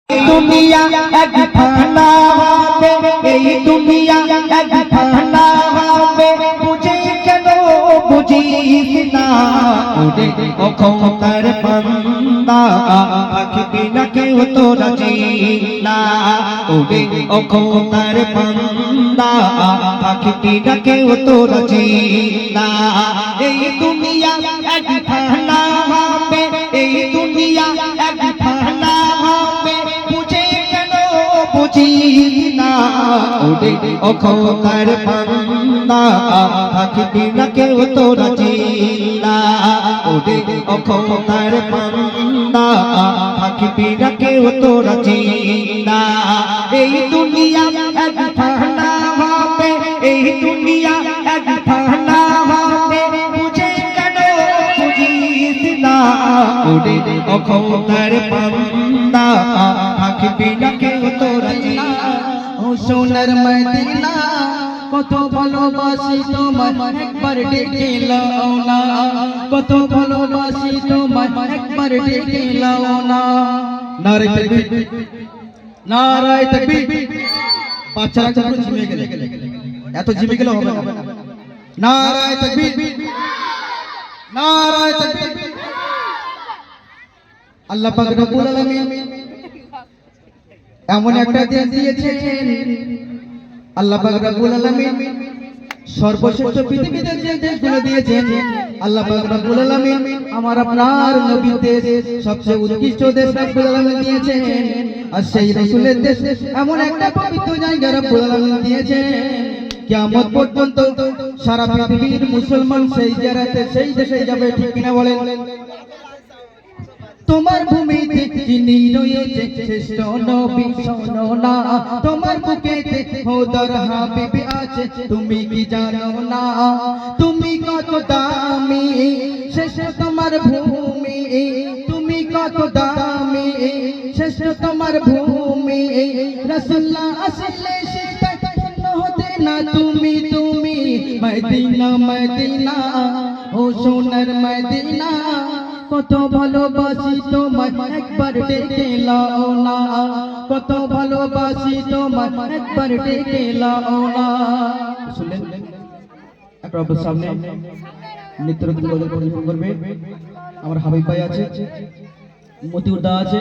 दुनिया एक फाना হবে এই দুনিয়া এক ফানা হবে বুঝে কেন বুঝিস না ওরে ও খোদার বান্দা থাকবি না কেউ তোরা জিনা ওরে ও খোদার বান্দা থাকবি না কেউ তোরা জিনা এই দুনিয়া এক ফানা হবে এই দুনিয়া এক ফানা হবে বুঝে কেন বুঝিস না ওরে ও খোদার বান্দা থাকবি না কেউ তোরা জিনা ওরে ও খোদার বান্দা থাকবি না কেউ তোরা জিনা এই দুনিয়া এক ফানা হবে এই দুনিয়া এক ফানা হবে বুঝে কেন বুঝিস না ওরে ও খোদার বান্দা থাকবি না কেউ তোরা জিনা ও সোনার মদিনা কত ভালোবাসি তোমায় একবার ডেকে লাও না কত ভালোবাসি তোমায় একবার ডেকে লাও না নারে তাকবীর নারে তাকবীর বাচ্চারা যখন ঝিমে গেলে এত ঝিমে গেলে হবে না নারে তাকবীর নারে তাকবীর আল্লাহ পাক রব্বুল আলামিন এমন একটা দিন দিয়েছেন আল্লাহ পাক রব্বুল আলামিন সর্বশ্রেষ্ঠ পৃথিবীতে যে দেশগুলো দিয়েছেন আল্লাহ পাক রব্বুল আলামিন আমার আপনার নবীর দেশ সবচেয়ে উৎকৃষ্ট দেশ রব্বুল আলামিন দিয়েছেন আর সেই রাসূলের দেশ এমন একটা পবিত্র জায়গা রব্বুল আলামিন দিয়েছেন কিয়ামত পর্যন্ত সারা পৃথিবীর মুসলমান সেই জায়গাতে সেই দেশে যাবে ঠিক কিনা বলেন তোমার ভূমিতে যিনি রয়েছে শ্রেষ্ঠ নবী শোনো না তোমার বুকেতে খোদার হাবিব আছে তুমি কি জানো না তুমি কত দামি শ্রেষ্ঠ তোমার ভূমি তুমি কত দামি শ্রেষ্ঠ তোমার ভূমি রাসূলুল্লাহ আসলে সেটা কেন হতে না তুমি তুমি মদিনা মদিনা ও সোনার মদিনা কত ভালোবাসি তোমায় একবার ডেকে লাও না কত ভালোবাসি তোমায় একবার ডেকে লাও না শুনলেন আপনাদের সামনে নৃত্যরত পরিবেশন করবে আমার হাবিব ভাই আছে মতিউর দা আছে